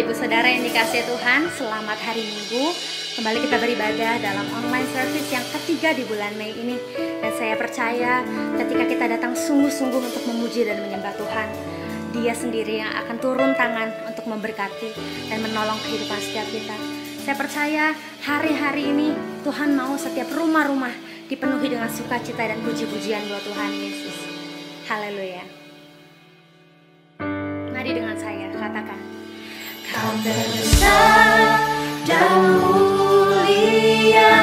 Bapak Ibu Saudara yang dikasihi Tuhan, selamat hari Minggu. Kembali kita beribadah dalam online service yang ketiga di bulan Mei ini. Dan saya percaya ketika kita datang sungguh-sungguh untuk memuji dan menyembah Tuhan, Dia sendiri yang akan turun tangan untuk memberkati dan menolong kehidupan setiap kita. Saya percaya hari-hari ini Tuhan mau setiap rumah-rumah dipenuhi dengan sukacita dan puji-pujian buat Tuhan Yesus. Haleluya. Mari dengan saya katakan, Kau terbesar dan mulia,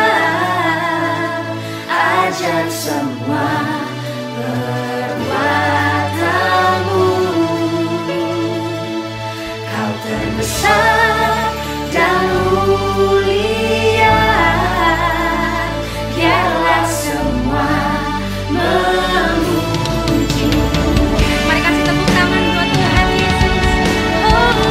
ajaib semua perbuatanmu. Kau terbesar dan mulia, biarlah semua memuji. Mari kasih tepuk tangan buat Tuhan Yesus. Oh.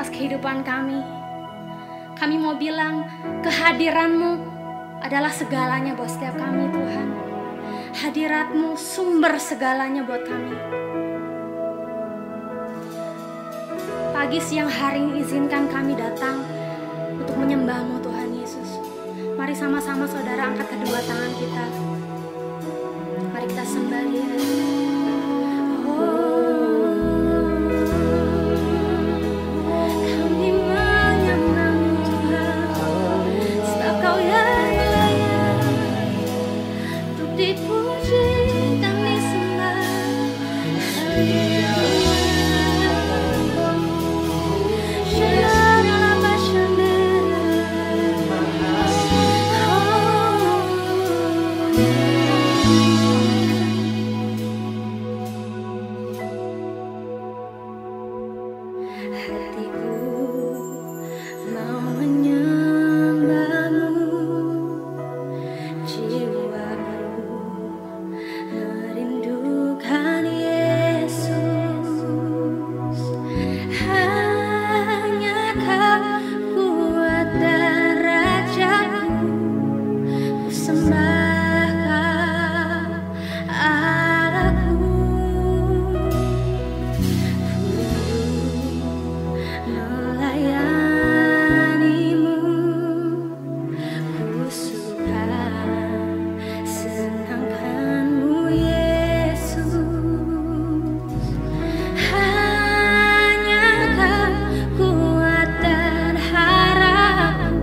atas kehidupan kami. Kami mau bilang kehadiran-Mu adalah segalanya buat setiap kami Tuhan. Hadirat-Mu sumber segalanya buat kami. Pagi siang hari ini izinkan kami datang untuk menyembah-Mu Tuhan Yesus. Mari sama-sama saudara angkat kedua tangan kita. Mari kita sembah Dia. Kami menyembah-Mu Tuhan, sebab Kau yang layak untuk dipuji dan disembah. Hatiku mau menyembah-Mu, jiwaku merindukan Yesus. Hanya Kau kuat dan rajaku, ku sembah Kau Allahku. Melayani-Mu, ku suka senangkan-Mu Yesus. Hanya Kau kuat dan harapku,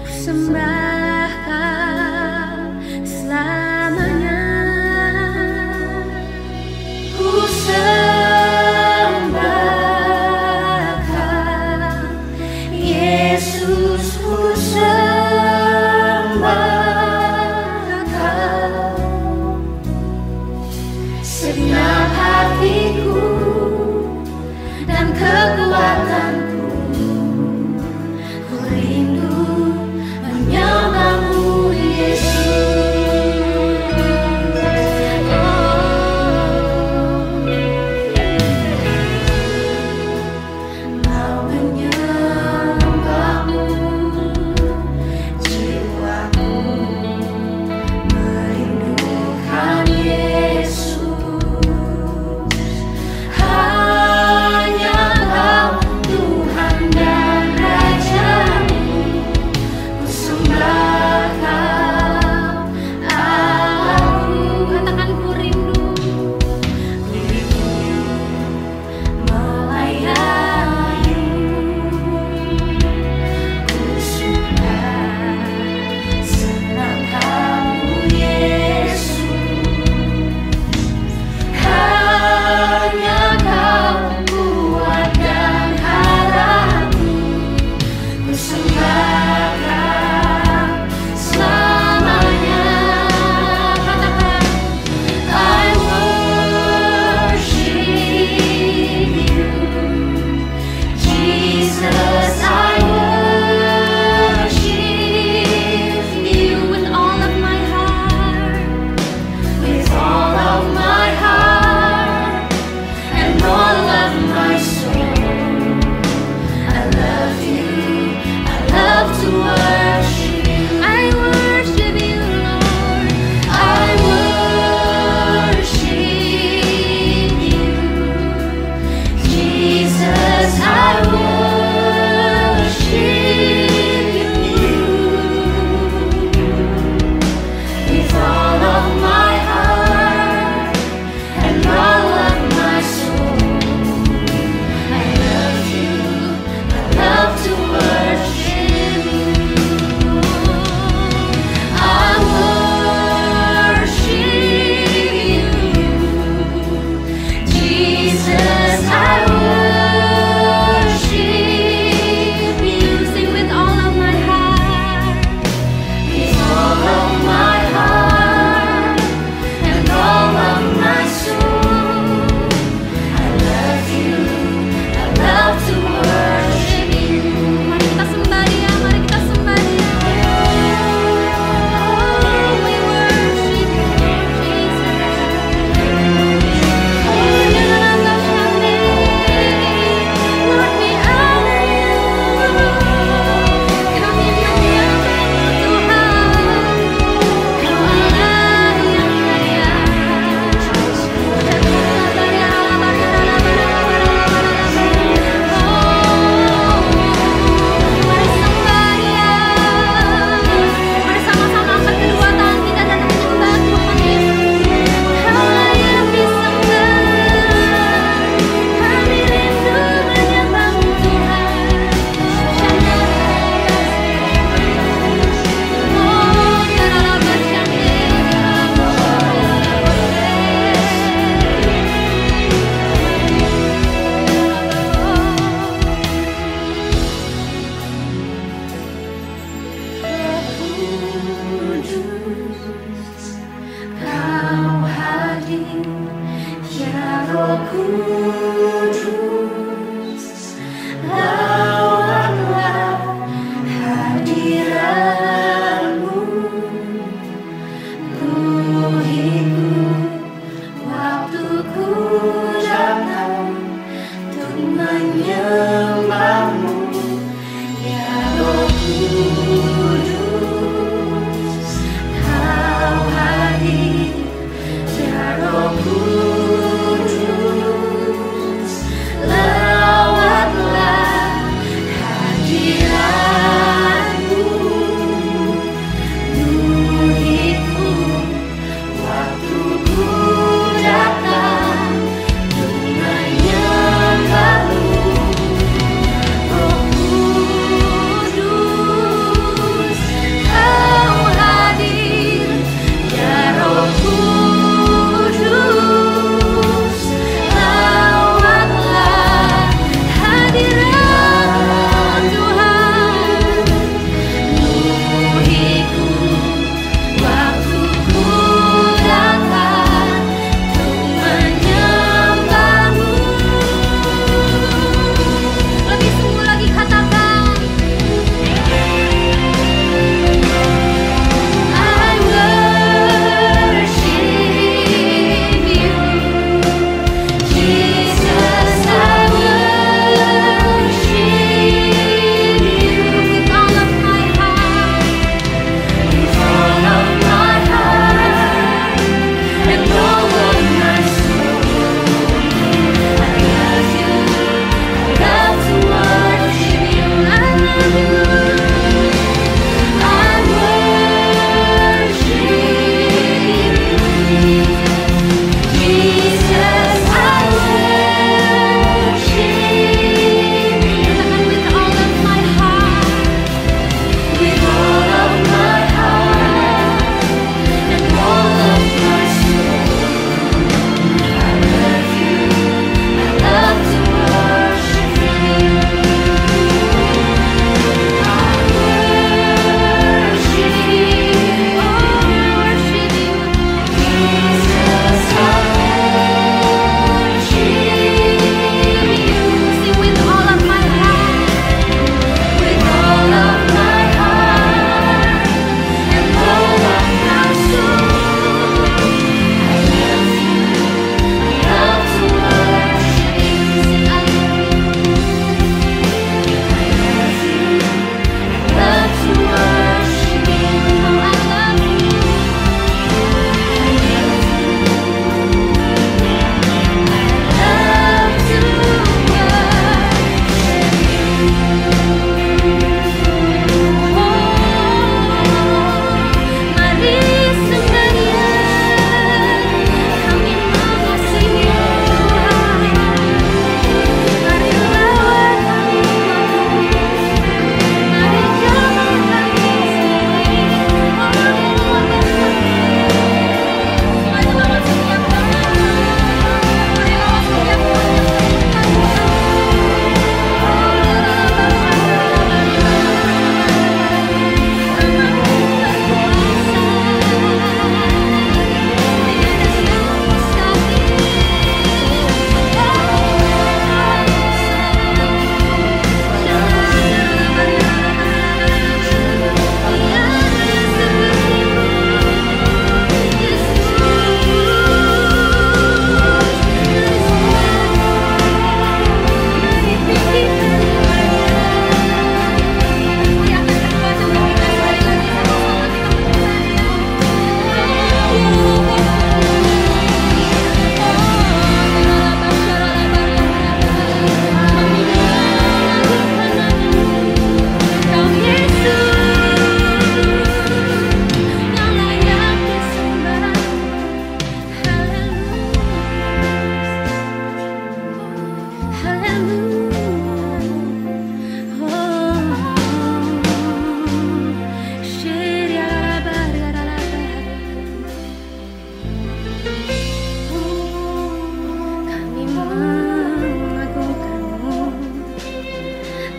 ku sembah Kau selamanya. Ku Yesus, ku sembah Kau. Segenap hatiku dan kekuatanku, ku rindu menyembah-Mu Yesus. Mau menyembah-Mu, jiwaku merindukan Yesus. Hanya Kau Tuhan.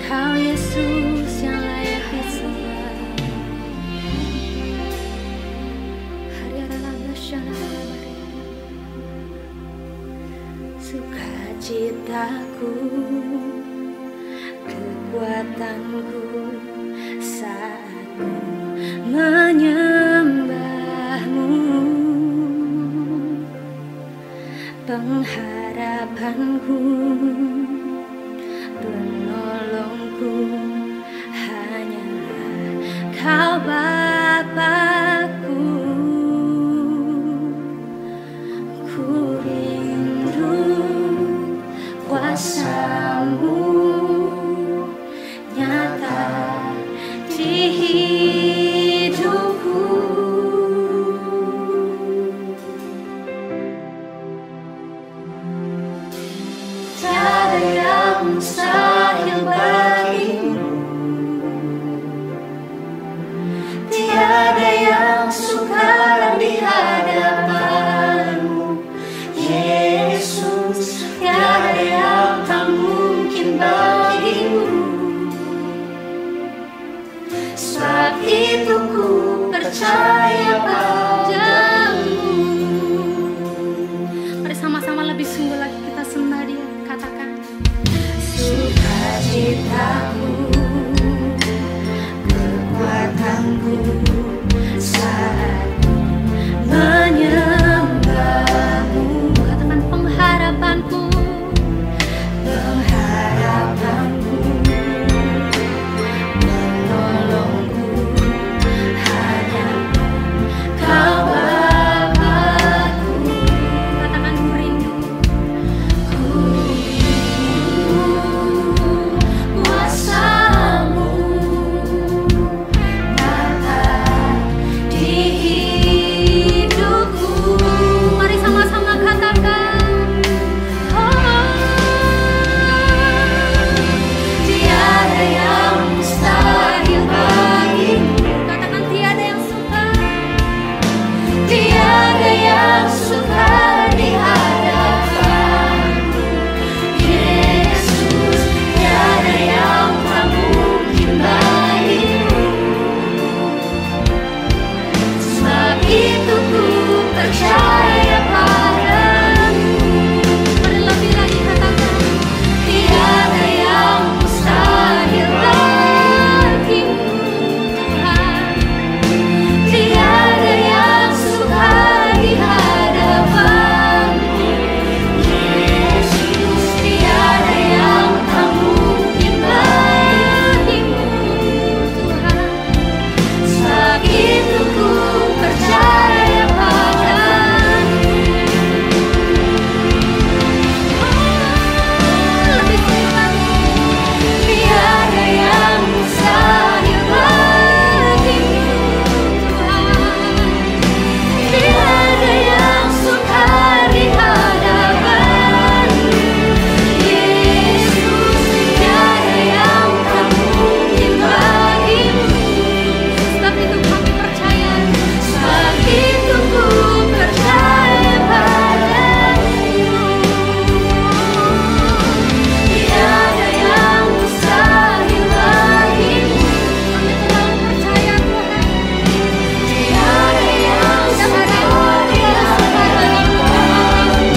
Kau Yesus yang layak disembah. Sukacitaku, kekuatanku saat ku menyembahmu, pengharapanku, penolongku hanyalah Kau Bapa-Ku. Ku rindu kuasa-Mu nyata di hidupku. Tiada yang mustahil bagimu, tiada yang sukar di hadapanmu, Yesus. Tiada yang tak mungkin bagimu. Sebab itu ku percaya padamu. Mari sama-sama lebih sungguh lagi kita sembah Dia. Katakan, sukacitaku, kekuatanku saat menyembahmu. Katakan, pengharapanku, pengharapanku, penolongku hanya Kau Bapa-Ku. Katakan, ku rindu kuasa-Mu nyata di hidupku. Mari sama-sama katakan, oh, tiada yang mustahil bagimu. Katakan, tiada yang sukar, tiada yang sukar di hadapanmu, Yesus. Tiada yang tak mungkin bagimu. Sebab itu ku percaya padamu. Mari lebih lagi katakan, tiada yang mustahil bagimu, Tuhan. Tiada yang sukar di hadapanmu, Yesus. Tiada yang tak mungkin bagimu, Tuhan. Sebab itu ku percaya padamu. Lebih sungguh lagi, tiada yang mustahil bagimu, Tuhan. Tiada yang sukar di hadapanmu, Yesus. Tiada yang tak mungkin bagimu. Sebab itu kami percaya, sebab itu ku percaya padamu. Tiada yang mustahil bagimu. Kami terlalu percaya, Tuhan. Tiada yang sukar di hadapanmu,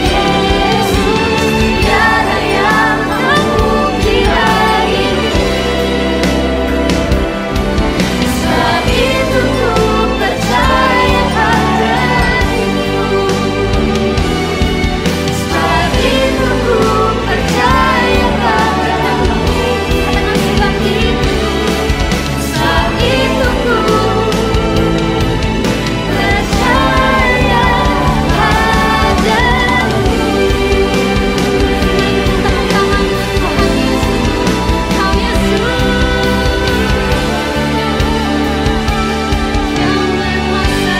Yesus. Tiada yang tak mungkin bagimu. Sebab itu ku percaya padamu. Sebab itu ku percaya padamu. Katakan, sebab itu ku percaya padamu. Tepuk tangan, Tuhan Yesus. Kau Yesus yang berkuasa.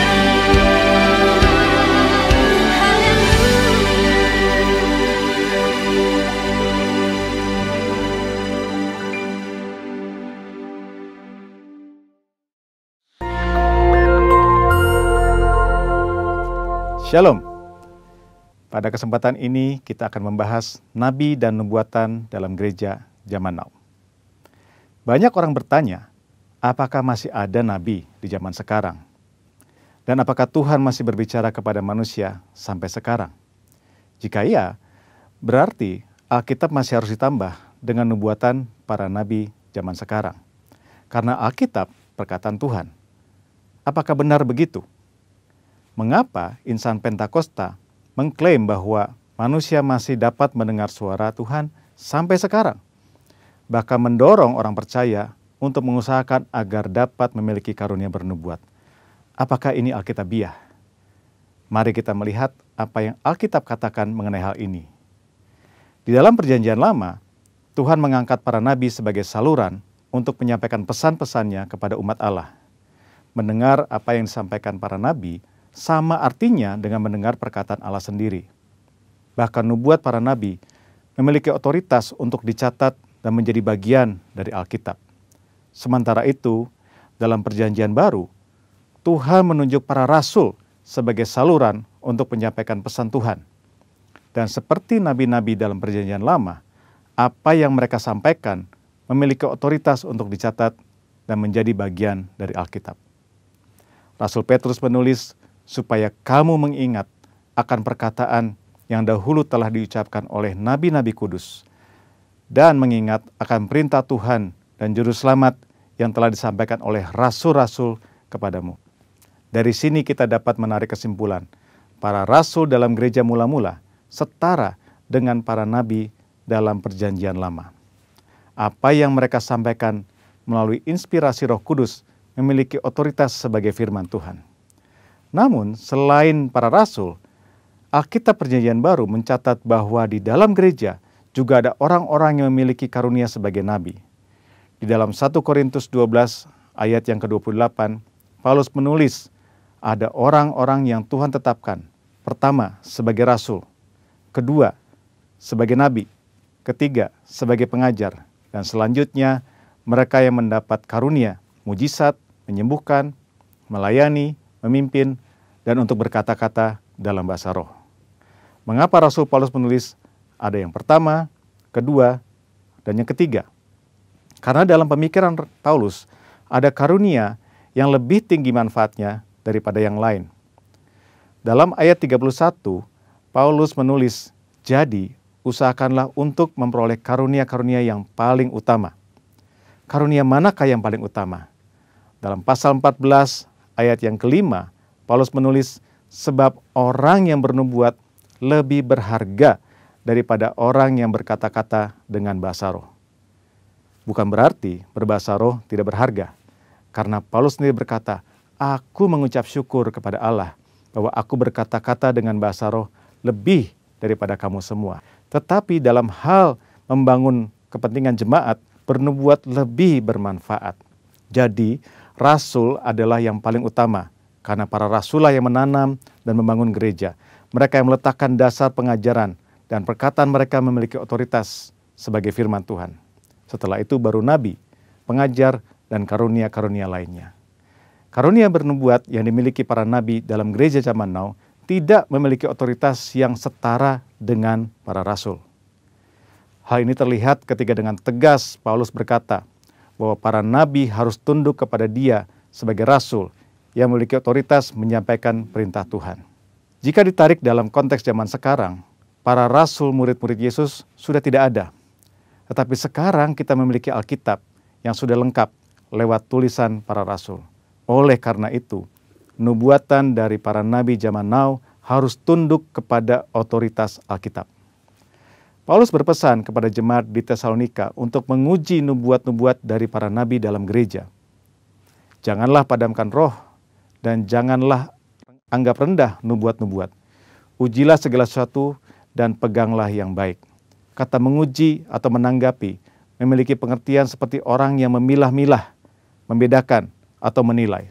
Shalom. Pada kesempatan ini kita akan membahas nabi dan nubuatan dalam gereja zaman now. Banyak orang bertanya, apakah masih ada nabi di zaman sekarang? Dan apakah Tuhan masih berbicara kepada manusia sampai sekarang? Jika iya, berarti Alkitab masih harus ditambah dengan nubuatan para nabi zaman sekarang. Karena Alkitab perkataan Tuhan. Apakah benar begitu? Mengapa insan Pentakosta mengklaim bahwa manusia masih dapat mendengar suara Tuhan sampai sekarang? Bahkan mendorong orang percaya untuk mengusahakan agar dapat memiliki karunia bernubuat. Apakah ini Alkitabiah? Mari kita melihat apa yang Alkitab katakan mengenai hal ini. Di dalam Perjanjian Lama, Tuhan mengangkat para nabi sebagai saluran untuk menyampaikan pesan-pesannya kepada umat Allah. Mendengar apa yang disampaikan para nabi sama artinya dengan mendengar perkataan Allah sendiri. Bahkan nubuat para nabi memiliki otoritas untuk dicatat dan menjadi bagian dari Alkitab. Sementara itu, dalam Perjanjian Baru, Tuhan menunjuk para rasul sebagai saluran untuk menyampaikan pesan Tuhan. Dan seperti nabi-nabi dalam Perjanjian Lama, apa yang mereka sampaikan memiliki otoritas untuk dicatat dan menjadi bagian dari Alkitab. Rasul Petrus menulis supaya kamu mengingat akan perkataan yang dahulu telah diucapkan oleh nabi-nabi kudus, dan mengingat akan perintah Tuhan dan juru selamat yang telah disampaikan oleh rasul-rasul kepadamu. Dari sini kita dapat menarik kesimpulan, para rasul dalam gereja mula-mula setara dengan para nabi dalam Perjanjian Lama. Apa yang mereka sampaikan melalui inspirasi Roh Kudus memiliki otoritas sebagai firman Tuhan. Namun, selain para rasul, Alkitab Perjanjian Baru mencatat bahwa di dalam gereja juga ada orang-orang yang memiliki karunia sebagai nabi. Di dalam 1 Korintus 12 ayat yang ke-28, Paulus menulis, ada orang-orang yang Tuhan tetapkan. Pertama, sebagai rasul. Kedua, sebagai nabi. Ketiga, sebagai pengajar. Dan selanjutnya, mereka yang mendapat karunia, mujizat, menyembuhkan, melayani, memimpin, dan untuk berkata-kata dalam bahasa roh. Mengapa Rasul Paulus menulis ada yang pertama, kedua, dan yang ketiga? Karena dalam pemikiran Paulus ada karunia yang lebih tinggi manfaatnya daripada yang lain. Dalam ayat 31, Paulus menulis, jadi usahakanlah untuk memperoleh karunia-karunia yang paling utama. Karunia manakah yang paling utama? Dalam pasal 14 ayat yang kelima, Paulus menulis, sebab orang yang bernubuat lebih berharga daripada orang yang berkata-kata dengan bahasa roh. Bukan berarti berbahasa roh tidak berharga. Karena Paulus sendiri berkata, aku mengucap syukur kepada Allah bahwa aku berkata-kata dengan bahasa roh lebih daripada kamu semua. Tetapi dalam hal membangun kepentingan jemaat, bernubuat lebih bermanfaat. Jadi, rasul adalah yang paling utama. Karena para rasul lah yang menanam dan membangun gereja. Mereka yang meletakkan dasar pengajaran dan perkataan mereka memiliki otoritas sebagai firman Tuhan. Setelah itu baru nabi, pengajar, dan karunia-karunia lainnya. Karunia bernubuat yang dimiliki para nabi dalam gereja zaman now tidak memiliki otoritas yang setara dengan para rasul. Hal ini terlihat ketika dengan tegas Paulus berkata bahwa para nabi harus tunduk kepada dia sebagai rasul yang memiliki otoritas menyampaikan perintah Tuhan. Jika ditarik dalam konteks zaman sekarang, para rasul murid-murid Yesus sudah tidak ada. Tetapi sekarang kita memiliki Alkitab yang sudah lengkap lewat tulisan para rasul. Oleh karena itu, nubuatan dari para nabi zaman now harus tunduk kepada otoritas Alkitab. Paulus berpesan kepada jemaat di Tesalonika untuk menguji nubuat-nubuat dari para nabi dalam gereja. Janganlah padamkan roh dan janganlah anggap rendah nubuat-nubuat. Ujilah segala sesuatu dan peganglah yang baik. Kata menguji atau menanggapi memiliki pengertian seperti orang yang memilah-milah, membedakan atau menilai.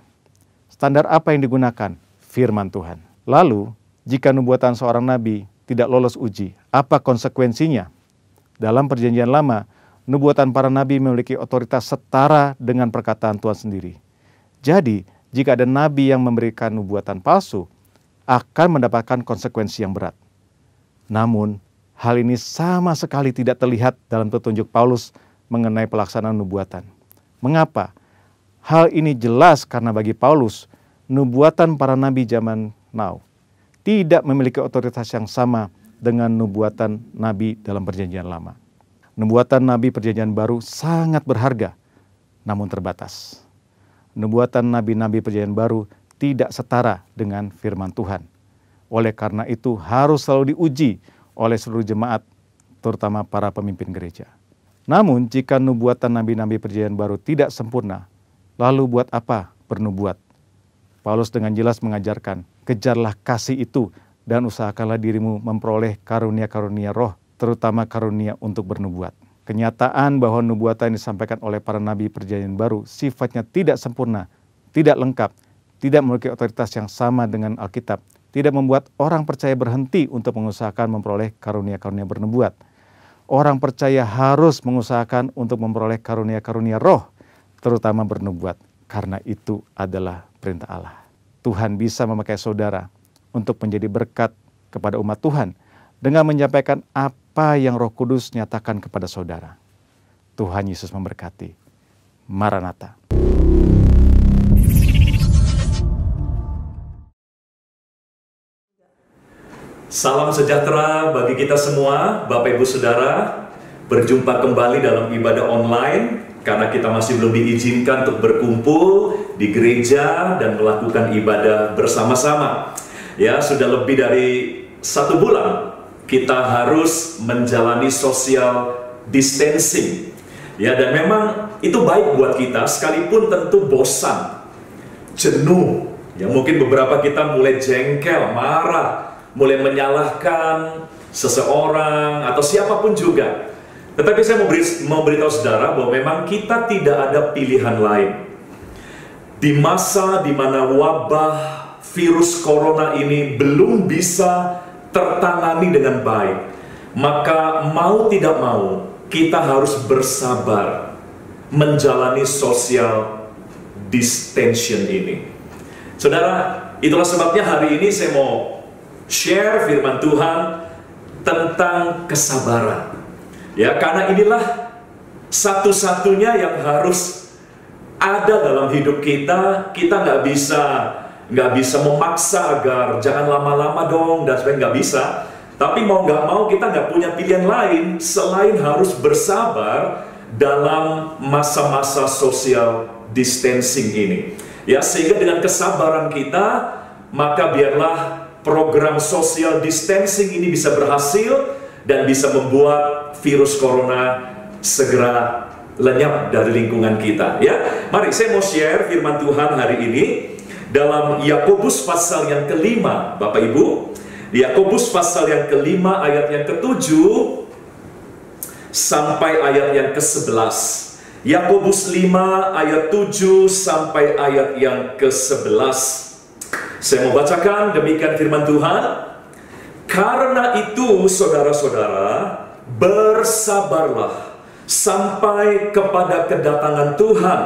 Standar apa yang digunakan? Firman Tuhan. Lalu, jika nubuatan seorang nabi tidak lolos uji, apa konsekuensinya? Dalam Perjanjian Lama, nubuatan para nabi memiliki otoritas setara dengan perkataan Tuhan sendiri. Jadi, jika ada nabi yang memberikan nubuatan palsu, akan mendapatkan konsekuensi yang berat. Namun, hal ini sama sekali tidak terlihat dalam petunjuk Paulus mengenai pelaksanaan nubuatan. Mengapa? Hal ini jelas karena bagi Paulus, nubuatan para nabi zaman now tidak memiliki otoritas yang sama dengan nubuatan nabi dalam perjanjian lama. Nubuatan nabi perjanjian baru sangat berharga, namun terbatas. Nubuatan nabi-nabi perjanjian baru tidak setara dengan firman Tuhan. Oleh karena itu harus selalu diuji oleh seluruh jemaat, terutama para pemimpin gereja. Namun jika nubuatan nabi-nabi perjanjian baru tidak sempurna, lalu buat apa bernubuat? Paulus dengan jelas mengajarkan, kejarlah kasih itu dan usahakanlah dirimu memperoleh karunia-karunia roh, terutama karunia untuk bernubuat. Kenyataan bahwa nubuatan yang disampaikan oleh para nabi perjanjian baru sifatnya tidak sempurna, tidak lengkap, tidak memiliki otoritas yang sama dengan Alkitab, tidak membuat orang percaya berhenti untuk mengusahakan memperoleh karunia-karunia bernubuat. Orang percaya harus mengusahakan untuk memperoleh karunia-karunia roh, terutama bernubuat, karena itu adalah perintah Allah. Tuhan bisa memakai saudara untuk menjadi berkat kepada umat Tuhan dengan menyampaikan apa yang Roh Kudus nyatakan kepada saudara. Tuhan Yesus memberkati. Maranatha. Salam sejahtera bagi kita semua, Bapak Ibu Saudara. Berjumpa kembali dalam ibadah online karena kita masih belum diizinkan untuk berkumpul di gereja dan melakukan ibadah bersama-sama. Ya, sudah lebih dari 1 bulan kita harus menjalani social distancing. Ya, dan memang itu baik buat kita, sekalipun tentu bosan, jenuh. Ya, mungkin beberapa kita mulai jengkel, marah, mulai menyalahkan seseorang atau siapapun juga. Tetapi saya mau beritahu saudara bahwa memang kita tidak ada pilihan lain. Di masa di mana wabah virus corona ini belum bisa tertangani dengan baik, maka mau tidak mau kita harus bersabar menjalani social distancing ini. Saudara, itulah sebabnya hari ini saya mau share firman Tuhan tentang kesabaran. Ya, karena inilah satu-satunya yang harus ada dalam hidup kita. Kita nggak bisa memaksa agar jangan lama-lama dong dan sebagainya, nggak bisa. Tapi mau nggak mau kita nggak punya pilihan lain selain harus bersabar dalam masa-masa social distancing ini. Ya, sehingga dengan kesabaran kita, maka biarlah program social distancing ini bisa berhasil dan bisa membuat virus corona segera lenyap dari lingkungan kita. Ya, mari saya mau share firman Tuhan hari ini dalam Yakobus pasal yang kelima, Bapak Ibu. Yakobus pasal yang kelima ayat yang ke-7 sampai ayat yang ke-11. Yakobus 5 ayat 7 sampai ayat yang ke-11. Saya mau bacakan demikian firman Tuhan. Karena itu saudara-saudara, bersabarlah sampai kepada kedatangan Tuhan.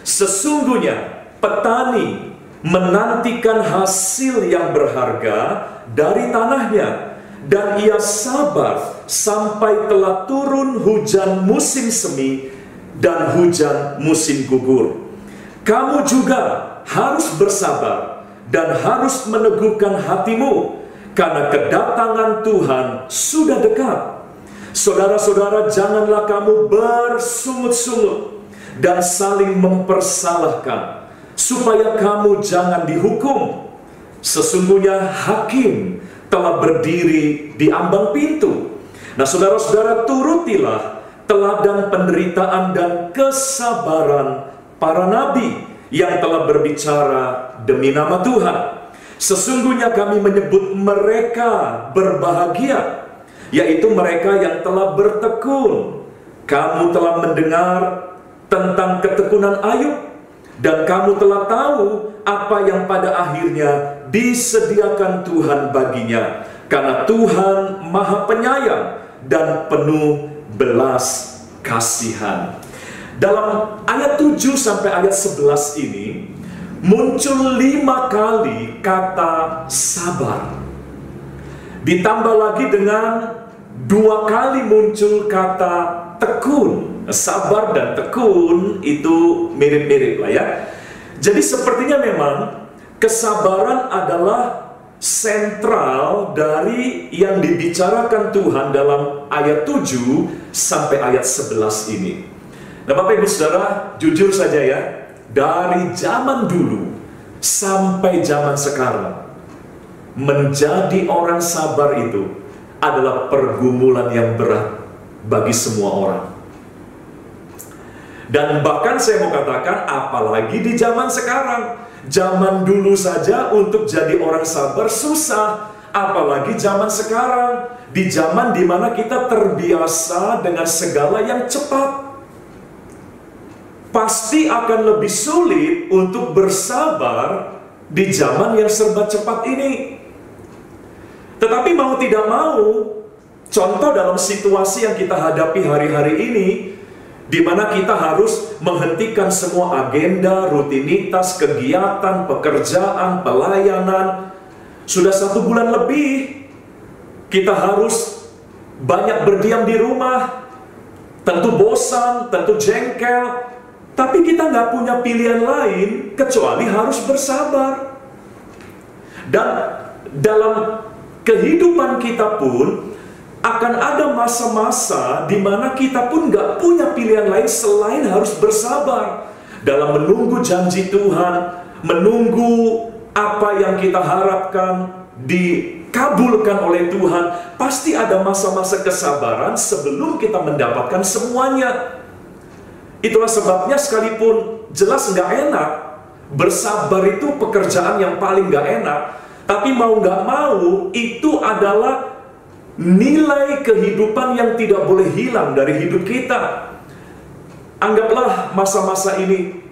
Sesungguhnya petani menantikan hasil yang berharga dari tanahnya, dan ia sabar sampai telah turun hujan musim semi dan hujan musim gugur. Kamu juga harus bersabar dan harus meneguhkan hatimu, karena kedatangan Tuhan sudah dekat. Saudara-saudara, janganlah kamu bersungut-sungut dan saling mempersalahkan, supaya kamu jangan dihukum. Sesungguhnya hakim telah berdiri di ambang pintu. Nah, saudara-saudara, turutilah teladan penderitaan dan kesabaran para nabi yang telah berbicara demi nama Tuhan. Sesungguhnya kami menyebut mereka berbahagia, yaitu mereka yang telah bertekun. Kamu telah mendengar tentang ketekunan Ayub, dan kamu telah tahu apa yang pada akhirnya disediakan Tuhan baginya, karena Tuhan Maha Penyayang dan penuh belas kasihan. Dalam ayat 7 sampai ayat 11 ini muncul 5 kali kata sabar. Ditambah lagi dengan 2 kali muncul kata tekun. Sabar dan tekun itu mirip-mirip lah ya. Jadi sepertinya memang kesabaran adalah sentral dari yang dibicarakan Tuhan dalam ayat 7 sampai ayat 11 ini. Nah Bapak Ibu Saudara, jujur saja ya, dari zaman dulu sampai zaman sekarang, menjadi orang sabar itu adalah pergumulan yang berat bagi semua orang. Dan bahkan saya mau katakan, apalagi di zaman sekarang. Zaman dulu saja untuk jadi orang sabar susah, apalagi zaman sekarang. Di zaman dimana kita terbiasa dengan segala yang cepat, pasti akan lebih sulit untuk bersabar di zaman yang serba cepat ini. Tetapi mau tidak mau, contoh dalam situasi yang kita hadapi hari-hari ini, di mana kita harus menghentikan semua agenda, rutinitas, kegiatan, pekerjaan, pelayanan. Sudah 1 bulan lebih, kita harus banyak berdiam di rumah. Tentu bosan, tentu jengkel, tapi kita nggak punya pilihan lain kecuali harus bersabar. Dan dalam kehidupan kita pun akan ada masa-masa di mana kita pun nggak punya pilihan lain selain harus bersabar dalam menunggu janji Tuhan, menunggu apa yang kita harapkan dikabulkan oleh Tuhan. Pasti ada masa-masa kesabaran sebelum kita mendapatkan semuanya. Itulah sebabnya sekalipun jelas nggak enak, bersabar itu pekerjaan yang paling nggak enak, tapi mau nggak mau itu adalah nilai kehidupan yang tidak boleh hilang dari hidup kita. Anggaplah masa-masa ini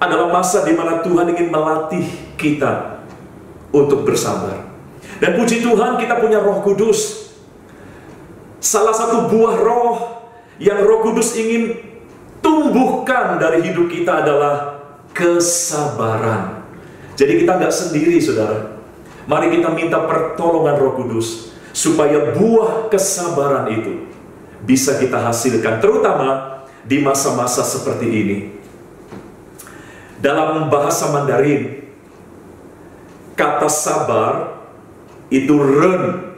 adalah masa di mana Tuhan ingin melatih kita untuk bersabar. Dan puji Tuhan kita punya Roh Kudus. Salah satu buah roh yang Roh Kudus ingin tumbuhkan dari hidup kita adalah kesabaran. Jadi kita nggak sendiri, saudara. Mari kita minta pertolongan Roh Kudus supaya buah kesabaran itu bisa kita hasilkan, terutama di masa-masa seperti ini. Dalam bahasa Mandarin, kata sabar itu ren.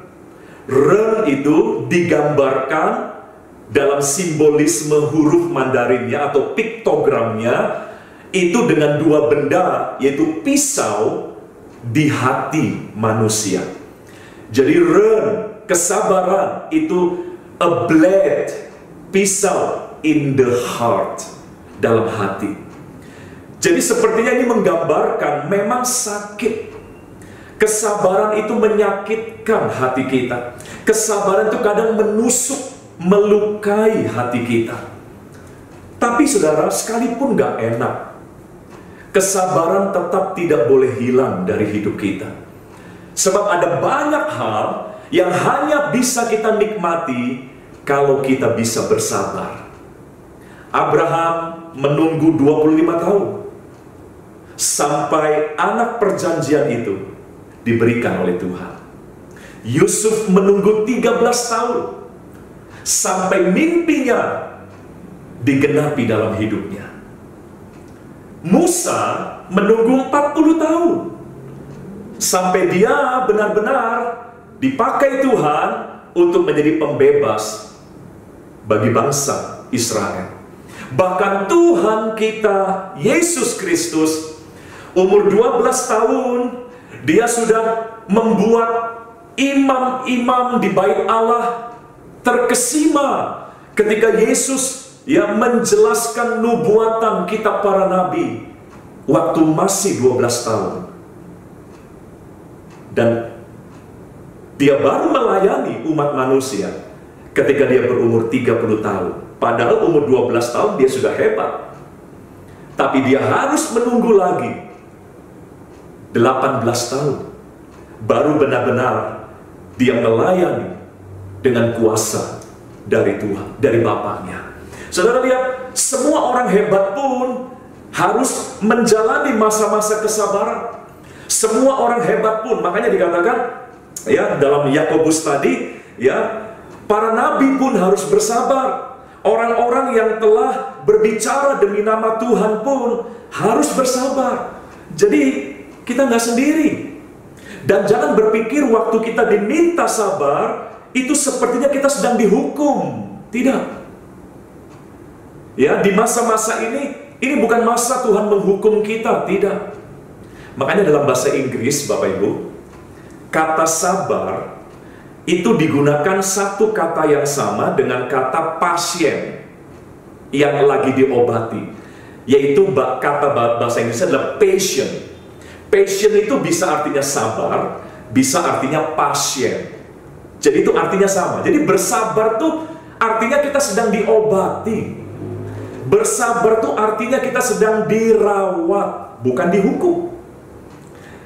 Ren itu digambarkan dalam simbolisme huruf Mandarinnya atau piktogramnya itu dengan 2 benda, yaitu pisau di hati manusia. Jadi ren, kesabaran itu a blade, pisau in the heart, dalam hati. Jadi sepertinya ini menggambarkan memang sakit. Kesabaran itu menyakitkan hati kita. Kesabaran itu kadang menusuk, melukai hati kita. Tapi saudara, sekalipun gak enak, kesabaran tetap tidak boleh hilang dari hidup kita. Sebab ada banyak hal yang hanya bisa kita nikmati kalau kita bisa bersabar. Abraham menunggu 25 tahun sampai anak perjanjian itu diberikan oleh Tuhan. Yusuf menunggu 13 tahun sampai mimpinya digenapi dalam hidupnya. Musa menunggu 40 tahun sampai dia benar-benar dipakai Tuhan untuk menjadi pembebas bagi bangsa Israel. Bahkan Tuhan kita, Yesus Kristus, umur 12 tahun, dia sudah membuat imam-imam di bait Allah terkesima ketika Yesus menjelaskan nubuatan kitab para nabi waktu masih 12 tahun. Dan dia baru melayani umat manusia ketika dia berumur 30 tahun. Padahal umur 12 tahun dia sudah hebat. Tapi dia harus menunggu lagi 18 tahun. Baru benar-benar dia melayani dengan kuasa dari Tuhan, dari Bapaknya. Saudara lihat, semua orang hebat pun harus menjalani masa-masa kesabaran. Semua orang hebat pun, makanya dikatakan dalam Yakobus tadi, para nabi pun harus bersabar. Orang-orang yang telah berbicara demi nama Tuhan pun harus bersabar. Jadi kita nggak sendiri. Dan jangan berpikir waktu kita diminta sabar, itu sepertinya kita sedang dihukum. Tidak. Ya, di masa-masa ini bukan masa Tuhan menghukum kita, tidak. Makanya dalam bahasa Inggris, Bapak Ibu, kata sabar itu digunakan satu kata yang sama dengan kata pasien yang lagi diobati, yaitu kata bahasa Inggrisnya adalah patient. Patient itu bisa artinya sabar, bisa artinya pasien. Jadi itu artinya sama. Jadi bersabar tuh artinya kita sedang diobati. Bersabar tuh artinya kita sedang dirawat, bukan dihukum.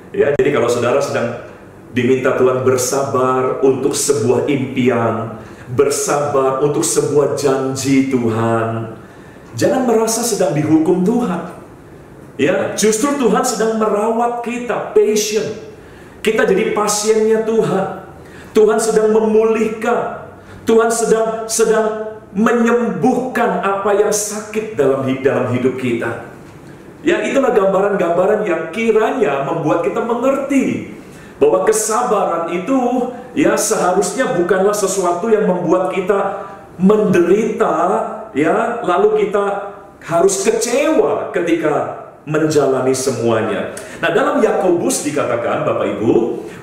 Ya, jadi kalau saudara sedang diminta Tuhan bersabar untuk sebuah impian, bersabar untuk sebuah janji Tuhan, jangan merasa sedang dihukum Tuhan. Ya, justru Tuhan sedang merawat kita, patient. Kita jadi pasiennya Tuhan. Tuhan sedang memulihkan. Tuhan sedang menyembuhkan apa yang sakit dalam hidup kita. Ya, itulah gambaran-gambaran yang kiranya membuat kita mengerti bahwa kesabaran itu ya seharusnya bukanlah sesuatu yang membuat kita menderita, ya, lalu kita harus kecewa ketika menjalani semuanya. Nah, dalam Yakobus dikatakan, Bapak Ibu,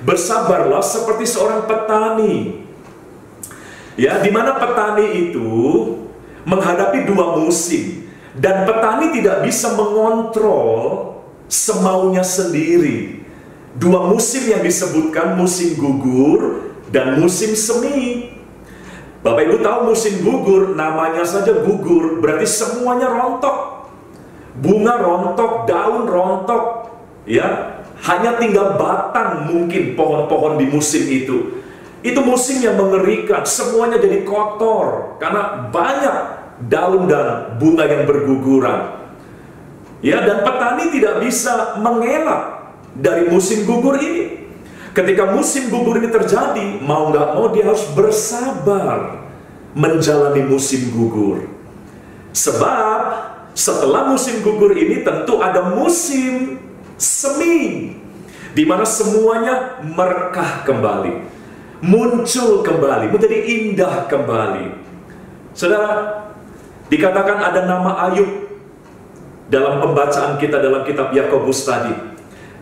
bersabarlah seperti seorang petani. Ya, di mana petani itu menghadapi dua musim, dan petani tidak bisa mengontrol semaunya sendiri. Dua musim yang disebutkan, musim gugur dan musim semi. Bapak Ibu tahu musim gugur, namanya saja gugur, berarti semuanya rontok. Bunga rontok, daun rontok, ya, hanya tinggal batang mungkin pohon-pohon di musim itu. Itu musim yang mengerikan, semuanya jadi kotor karena banyak daun dan bunga yang berguguran. Ya, dan petani tidak bisa mengelak dari musim gugur ini. Ketika musim gugur ini terjadi, mau nggak mau dia harus bersabar menjalani musim gugur. Sebab setelah musim gugur ini tentu ada musim semi, di mana semuanya merekah kembali, muncul kembali, menjadi indah kembali. Saudara, dikatakan ada nama Ayub dalam pembacaan kita dalam kitab Yakobus tadi.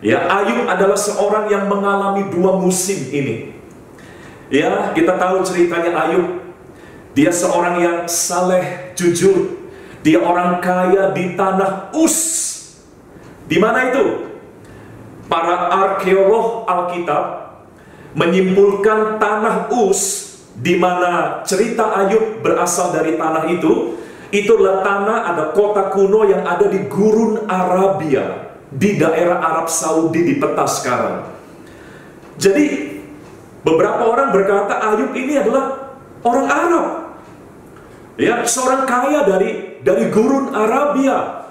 Ya, Ayub adalah seorang yang mengalami dua musim ini. Ya, kita tahu ceritanya Ayub. Dia seorang yang saleh, jujur. Dia orang kaya di tanah Uz. Di mana itu? Para arkeolog Alkitab menyimpulkan tanah Uz, di mana cerita Ayub berasal dari tanah itu adalah tanah, ada kota kuno yang ada di gurun Arabia, di daerah Arab Saudi di peta sekarang. Jadi beberapa orang berkata Ayub ini adalah orang Arab. Ya, seorang kaya dari gurun Arabia.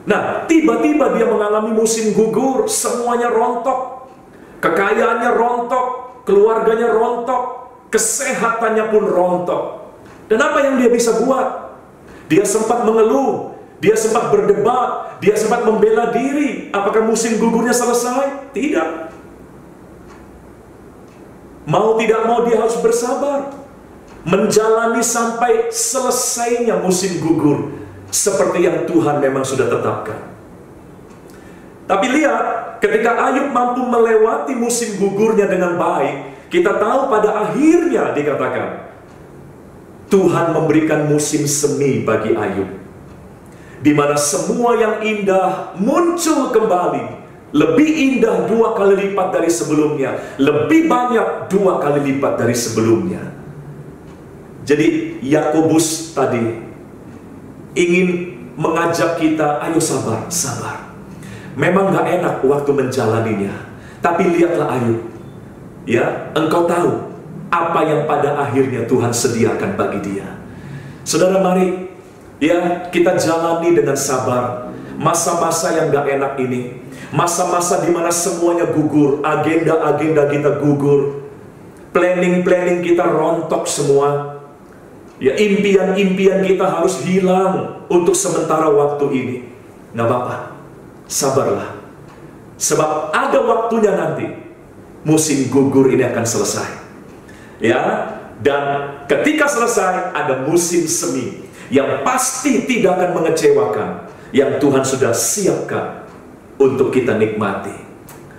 Nah, tiba-tiba dia mengalami musim gugur, semuanya rontok. Kekayaannya rontok, keluarganya rontok, kesehatannya pun rontok. Dan apa yang dia bisa buat? Dia sempat mengeluh, dia sempat berdebat, dia sempat membela diri. Apakah musim gugurnya selesai? Tidak. Mau tidak mau dia harus bersabar menjalani sampai selesainya musim gugur, seperti yang Tuhan memang sudah tetapkan. Tapi lihat, ketika Ayub mampu melewati musim gugurnya dengan baik, kita tahu pada akhirnya dikatakan Tuhan memberikan musim semi bagi Ayub, di mana semua yang indah muncul kembali, lebih indah 2 kali lipat dari sebelumnya, lebih banyak 2 kali lipat dari sebelumnya. Jadi Yakobus tadi ingin mengajak kita, ayo sabar, sabar. Memang gak enak waktu menjalaninya, tapi lihatlah Ayub. Ya, engkau tahu apa yang pada akhirnya Tuhan sediakan bagi dia. Saudara, mari ya kita jalani dengan sabar masa-masa yang gak enak ini. Masa-masa dimana semuanya gugur, agenda-agenda kita gugur, planning-planning kita rontok semua. Ya, impian-impian kita harus hilang untuk sementara waktu ini. Nggak apa-apa, sabarlah. Sebab ada waktunya nanti musim gugur ini akan selesai. Ya, dan ketika selesai ada musim semi yang pasti tidak akan mengecewakan, yang Tuhan sudah siapkan untuk kita nikmati.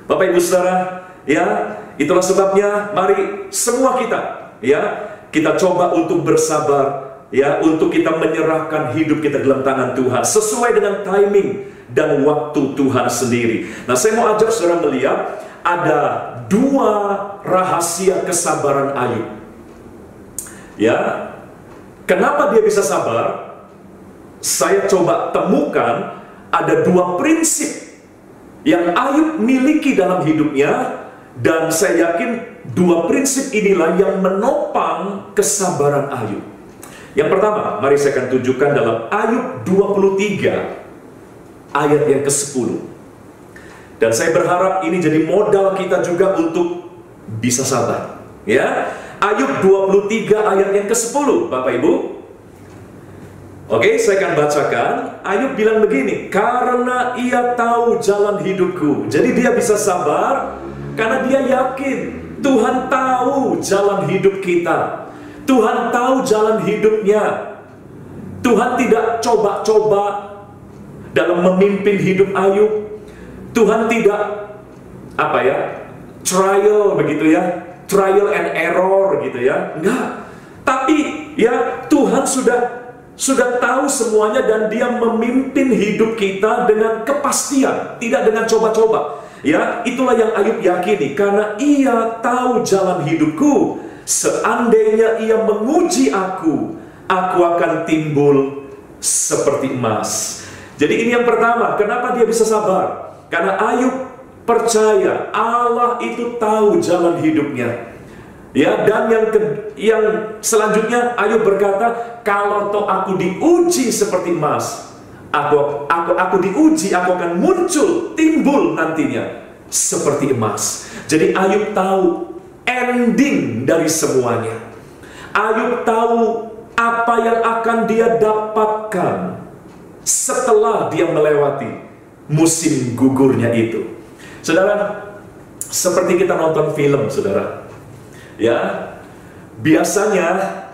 Bapak Ibu Saudara, ya, itulah sebabnya mari semua kita, ya, kita coba untuk bersabar, ya, untuk kita menyerahkan hidup kita dalam tangan Tuhan sesuai dengan timing dan waktu Tuhan sendiri. Nah, saya mau ajak saudara melihat ada dua rahasia kesabaran Ayub. Ya, kenapa dia bisa sabar? Saya coba temukan ada dua prinsip yang Ayub miliki dalam hidupnya, dan saya yakin dua prinsip inilah yang menopang kesabaran Ayub. Yang pertama, mari saya akan tunjukkan dalam Ayub 23 ayat yang ke-10. Dan saya berharap ini jadi modal kita juga untuk bisa sabar. Ya, Ayub 23 ayat yang ke-10, Bapak Ibu. Oke, saya akan bacakan. Ayub bilang begini, karena ia tahu jalan hidupku. Jadi dia bisa sabar karena dia yakin Tuhan tahu jalan hidup kita. Tuhan tahu jalan hidupnya. Tuhan tidak coba-coba dalam memimpin hidup Ayub. Tuhan tidak trial begitu ya, trial and error gitu ya. Enggak. Tapi ya Tuhan sudah tahu semuanya, dan dia memimpin hidup kita dengan kepastian, tidak dengan coba-coba. Ya, itulah yang Ayub yakini, karena ia tahu jalan hidupku. Seandainya ia menguji aku akan timbul seperti emas. Jadi ini yang pertama, kenapa dia bisa sabar? Karena Ayub percaya Allah itu tahu jalan hidupnya. Ya, dan yang selanjutnya Ayub berkata, kalau toh aku diuji seperti emas, aku diuji, aku akan muncul, timbul nantinya seperti emas. Jadi Ayub tahu ending dari semuanya. Ayub tahu apa yang akan dia dapatkan setelah dia melewati musim gugurnya itu. Saudara, seperti kita nonton film, saudara. Ya, biasanya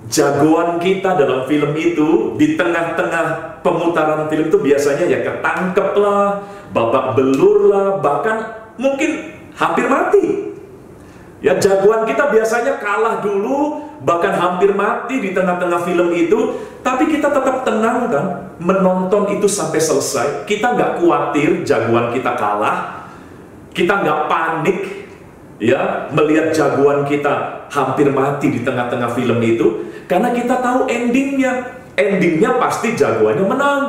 jagoan kita dalam film itu di tengah-tengah pemutaran film itu biasanya ya ketangkep lah, babak belur lah, bahkan mungkin hampir mati. Ya, jagoan kita biasanya kalah dulu, bahkan hampir mati di tengah-tengah film itu. Tapi kita tetap tenang kan, menonton itu sampai selesai. Kita nggak khawatir jagoan kita kalah, kita nggak panik ya melihat jagoan kita hampir mati di tengah-tengah film itu, karena kita tahu endingnya pasti jagoannya menang.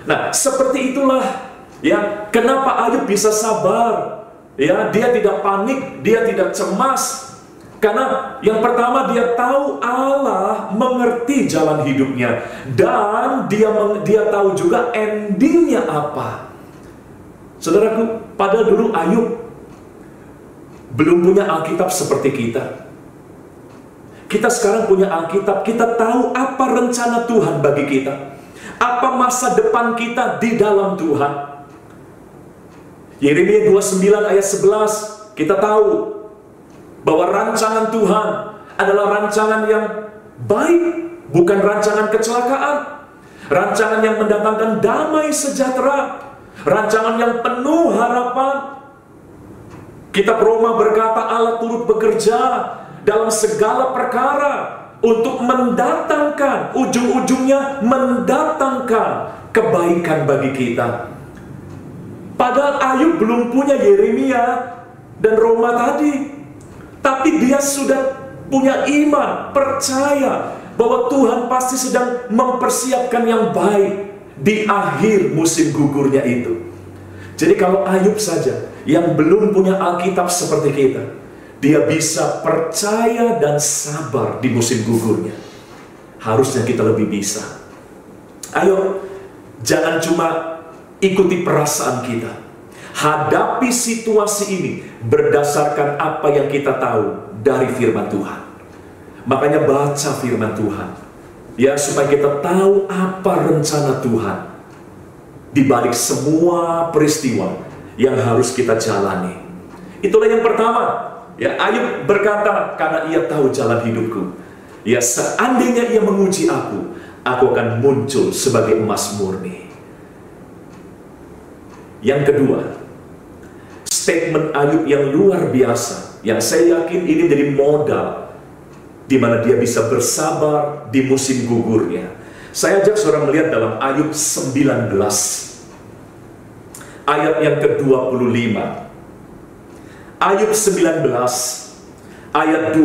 Nah, seperti itulah ya kenapa Ayub bisa sabar. Ya, dia tidak panik, dia tidak cemas, karena yang pertama dia tahu Allah mengerti jalan hidupnya, dan dia tahu juga endingnya apa. Saudaraku, pada dulu Ayub belum punya Alkitab seperti kita. Kita sekarang punya Alkitab, kita tahu apa rencana Tuhan bagi kita, apa masa depan kita di dalam Tuhan. Yeremia 29 ayat 11, kita tahu bahwa rancangan Tuhan adalah rancangan yang baik, bukan rancangan kecelakaan. Rancangan yang mendatangkan damai sejahtera, rancangan yang penuh harapan. Kitab Roma berkata Allah turut bekerja dalam segala perkara untuk mendatangkan, ujung-ujungnya mendatangkan kebaikan bagi kita. Padahal Ayub belum punya Yeremia dan Roma tadi, tapi dia sudah punya iman, percaya bahwa Tuhan pasti sedang mempersiapkan yang baik di akhir musim gugurnya itu. Jadi kalau Ayub saja yang belum punya Alkitab seperti kita, dia bisa percaya dan sabar di musim gugurnya. Harusnya kita lebih bisa. Ayo, jangan cuma ikuti perasaan kita. Hadapi situasi ini berdasarkan apa yang kita tahu dari firman Tuhan. Makanya baca firman Tuhan, ya, supaya kita tahu apa rencana Tuhan di balik semua peristiwa yang harus kita jalani. Itulah yang pertama. Ya, Ayub berkata, karena ia tahu jalan hidupku. Ya, seandainya ia menguji aku akan muncul sebagai emas murni. Yang kedua, statement Ayub yang luar biasa, yang saya yakin ini jadi modal di mana dia bisa bersabar di musim gugurnya. Saya ajak saudara melihat dalam Ayub 19 ayat yang ke-25. Ayub 19 ayat 25.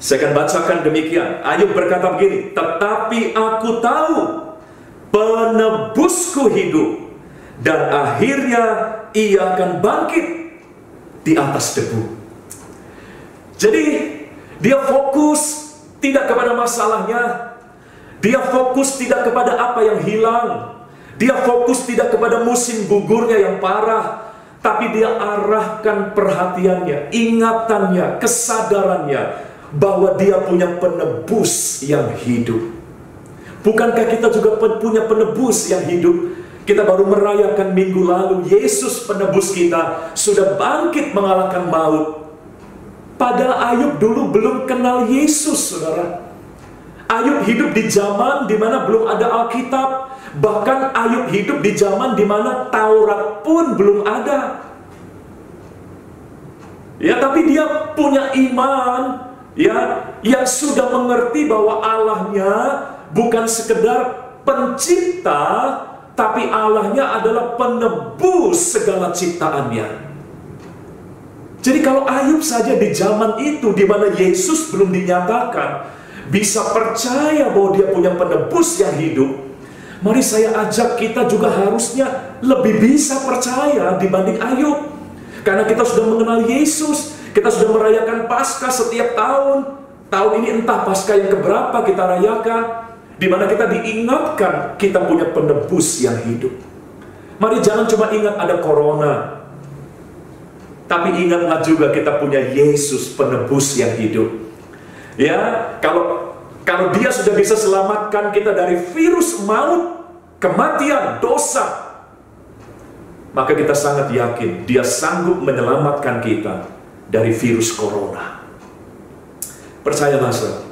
Saya akan bacakan demikian. Ayub berkata begini, tetapi aku tahu penebusku hidup, dan akhirnya ia akan bangkit di atas debu. Jadi dia fokus tidak kepada masalahnya, dia fokus tidak kepada apa yang hilang, dia fokus tidak kepada musim gugurnya yang parah, tapi dia arahkan perhatiannya, ingatannya, kesadarannya bahwa dia punya penebus yang hidup. Bukankah kita juga punya penebus yang hidup? Kita baru merayakan minggu lalu, Yesus penebus kita sudah bangkit mengalahkan maut. Padahal Ayub dulu belum kenal Yesus, saudara. Ayub hidup di zaman di mana belum ada Alkitab. Bahkan Ayub hidup di zaman di mana Taurat pun belum ada. Ya, tapi dia punya iman, ya, yang sudah mengerti bahwa Allahnya bukan sekedar pencipta, tapi Allahnya adalah penebus segala ciptaannya. Jadi kalau Ayub saja di zaman itu di mana Yesus belum dinyatakan bisa percaya bahwa dia punya penebus yang hidup, mari saya ajak kita juga harusnya lebih bisa percaya dibanding Ayub. Karena kita sudah mengenal Yesus, kita sudah merayakan Paskah setiap tahun. Tahun ini entah Paskah yang keberapa kita rayakan, di mana kita diingatkan kita punya penebus yang hidup. Mari jangan cuma ingat ada corona, tapi ingatlah juga kita punya Yesus penebus yang hidup. Ya, kalau dia sudah bisa selamatkan kita dari virus maut, kematian, dosa, maka kita sangat yakin dia sanggup menyelamatkan kita dari virus corona. Percayalah, saudara,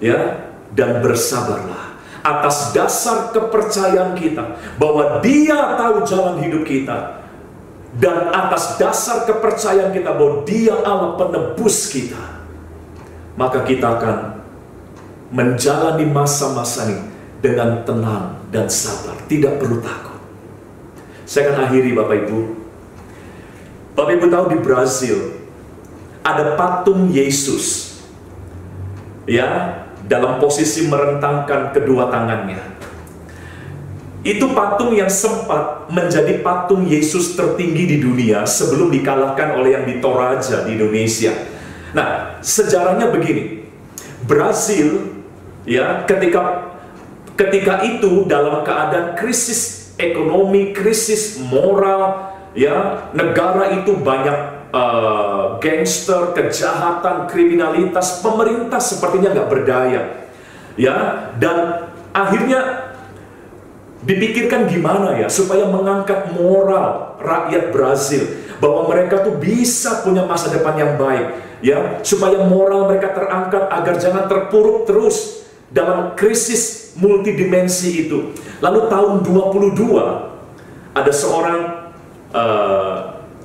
ya, dan bersabarlah atas dasar kepercayaan kita bahwa dia tahu jalan hidup kita. Dan atas dasar kepercayaan kita bahwa dia Allah penebus kita, maka kita akan menjalani masa-masa ini dengan tenang dan sabar, tidak perlu takut. Saya akan akhiri, Bapak Ibu. Bapak Ibu tahu di Brazil ada patung Yesus, ya, dalam posisi merentangkan kedua tangannya. Itu patung yang sempat menjadi patung Yesus tertinggi di dunia sebelum dikalahkan oleh yang di Toraja di Indonesia. Nah, sejarahnya begini. Brazil, ya, ketika itu dalam keadaan krisis ekonomi, krisis moral, ya, negara itu banyak gangster, kejahatan, kriminalitas, pemerintah sepertinya nggak berdaya, ya, dan akhirnya dipikirkan gimana ya supaya mengangkat moral rakyat Brazil, bahwa mereka tuh bisa punya masa depan yang baik, ya, supaya moral mereka terangkat agar jangan terpuruk terus dalam krisis multidimensi itu. Lalu tahun 22 ada seorang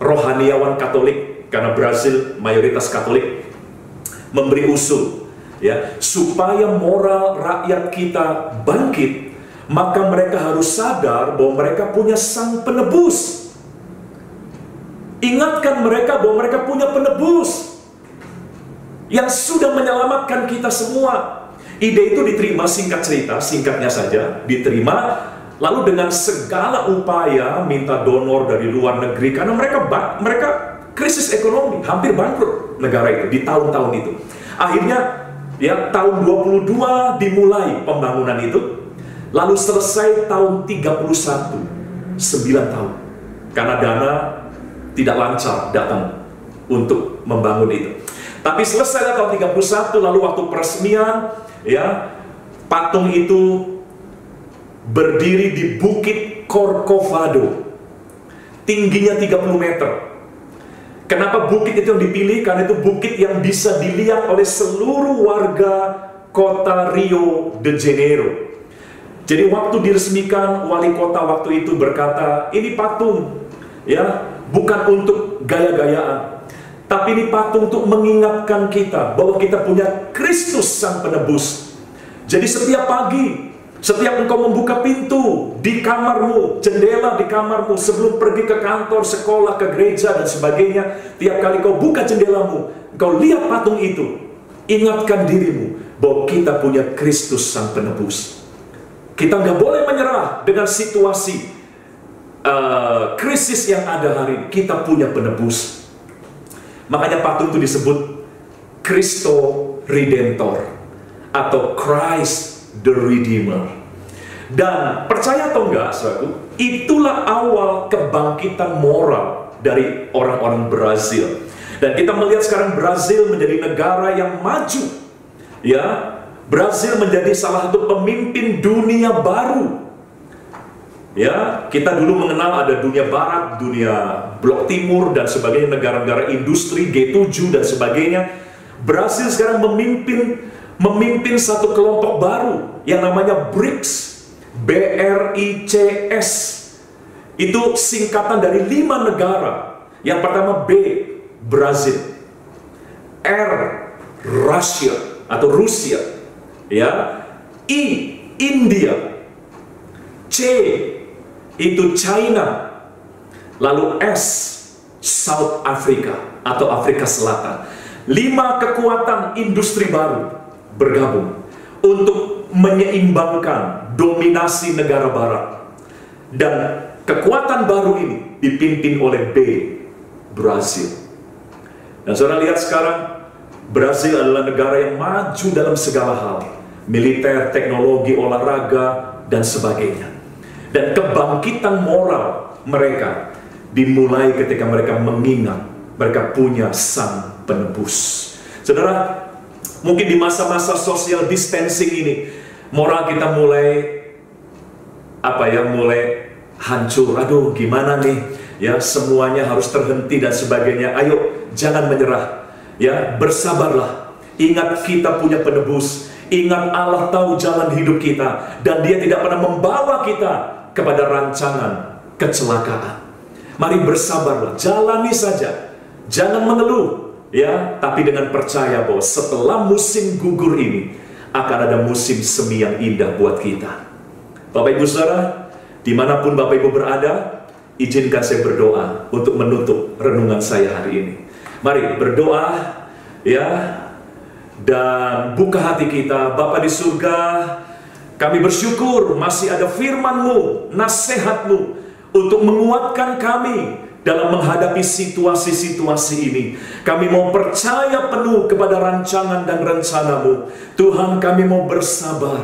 rohaniawan Katolik, karena Brazil mayoritas Katolik, memberi usul, ya, supaya moral rakyat kita bangkit, maka mereka harus sadar bahwa mereka punya sang penebus. Ingatkan mereka bahwa mereka punya penebus yang sudah menyelamatkan kita semua. Ide itu diterima, singkat cerita, singkatnya saja, diterima. Lalu dengan segala upaya minta donor dari luar negeri, karena mereka krisis ekonomi, hampir bangkrut negara itu di tahun-tahun itu. Akhirnya, ya, tahun 22 dimulai pembangunan itu. Lalu selesai tahun 31, 9 tahun. Karena dana tidak lancar datang untuk membangun itu. Tapi selesai tahun 31, lalu waktu peresmian, ya, patung itu berdiri di Bukit Corcovado. Tingginya 30 meter. Kenapa bukit itu yang dipilih? Karena itu bukit yang bisa dilihat oleh seluruh warga kota Rio de Janeiro. Jadi waktu diresmikan, wali kota waktu itu berkata, ini patung, ya, bukan untuk gaya-gayaan, tapi ini patung untuk mengingatkan kita bahwa kita punya Kristus Sang Penebus. Jadi setiap pagi, setiap engkau membuka pintu di kamarmu, jendela di kamarmu, sebelum pergi ke kantor, sekolah, ke gereja, dan sebagainya, tiap kali kau buka jendelamu, kau lihat patung itu, ingatkan dirimu bahwa kita punya Kristus Sang Penebus. Kita nggak boleh menyerah dengan situasi krisis yang ada hari ini. Kita punya penebus. Makanya patung itu disebut Cristo Redentor atau Christ the Redeemer. Dan percaya atau enggak, saudaraku, itulah awal kebangkitan moral dari orang-orang Brazil. Dan kita melihat sekarang Brazil menjadi negara yang maju. Ya, Brazil menjadi salah satu pemimpin dunia baru. Ya, kita dulu mengenal ada dunia barat, dunia blok timur, dan sebagainya, negara-negara industri, G7 dan sebagainya. Brazil sekarang memimpin satu kelompok baru yang namanya BRICS. BRICS. Itu singkatan dari 5 negara. Yang pertama B, Brazil. R, Russia atau Rusia. Ya. I, India. C, itu China. Lalu S, South Africa atau Afrika Selatan. 5 kekuatan industri baru bergabung untuk menyeimbangkan dominasi negara barat. Dan kekuatan baru ini dipimpin oleh B, Brazil. Dan saudara lihat sekarang, Brazil adalah negara yang maju dalam segala hal. Militer, teknologi, olahraga, dan sebagainya. Dan kebangkitan moral mereka dimulai ketika mereka mengingat mereka punya Sang Penebus. Saudara, mungkin di masa-masa social distancing ini, moral kita mulai mulai hancur. Aduh, gimana nih? Ya, semuanya harus terhenti dan sebagainya. Ayo, jangan menyerah. Ya, bersabarlah. Ingat kita punya penebus. Ingat Allah tahu jalan hidup kita, dan Dia tidak pernah membawa kita kepada rancangan kecelakaan. Mari bersabarlah, jalani saja, jangan mengeluh, ya, tapi dengan percaya bahwa setelah musim gugur ini akan ada musim semi yang indah buat kita. Bapak Ibu Saudara, dimanapun Bapak Ibu berada, izinkan saya berdoa untuk menutup renungan saya hari ini. Mari berdoa, ya, dan buka hati kita. Bapa di surga, kami bersyukur masih ada firman-Mu, nasihat-Mu untuk menguatkan kami dalam menghadapi situasi-situasi ini. Kami mau percaya penuh kepada rancangan dan rencana-Mu. Tuhan, kami mau bersabar,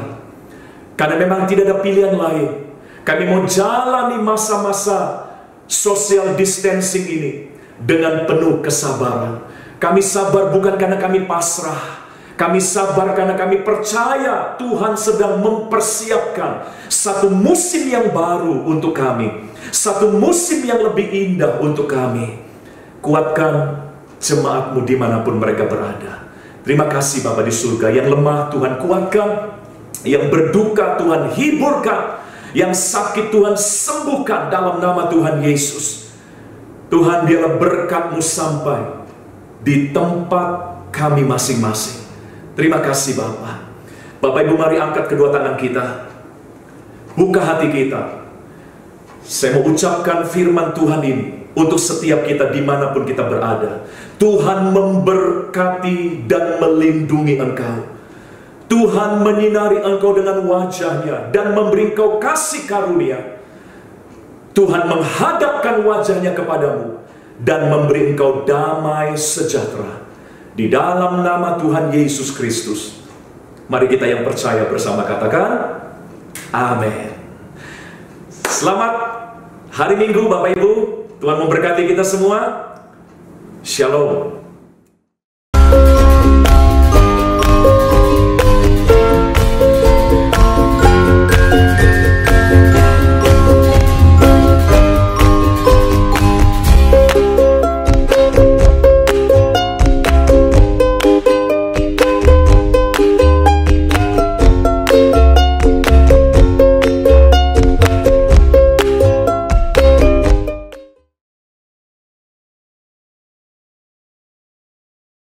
karena memang tidak ada pilihan lain. Kami mau jalani masa-masa social distancing ini dengan penuh kesabaran. Kami sabar bukan karena kami pasrah. Kami sabar karena kami percaya Tuhan sedang mempersiapkan satu musim yang baru untuk kami. Satu musim yang lebih indah untuk kami. Kuatkan jemaat-Mu dimanapun mereka berada. Terima kasih Bapa di surga. Yang lemah Tuhan kuatkan, yang berduka Tuhan hiburkan, yang sakit Tuhan sembuhkan dalam nama Tuhan Yesus. Tuhan, biarlah berkat-Mu sampai di tempat kami masing-masing. Terima kasih Bapa. Bapak Ibu, mari angkat kedua tangan kita, buka hati kita. Saya mau ucapkan firman Tuhan ini untuk setiap kita dimanapun kita berada. Tuhan memberkati dan melindungi engkau. Tuhan menyinari engkau dengan wajah-Nya dan memberi engkau kasih karunia. Tuhan menghadapkan wajah-Nya kepadamu dan memberi engkau damai sejahtera. Di dalam nama Tuhan Yesus Kristus. Mari kita yang percaya bersama katakan amin. Selamat hari Minggu Bapak Ibu. Tuhan memberkati kita semua. Shalom.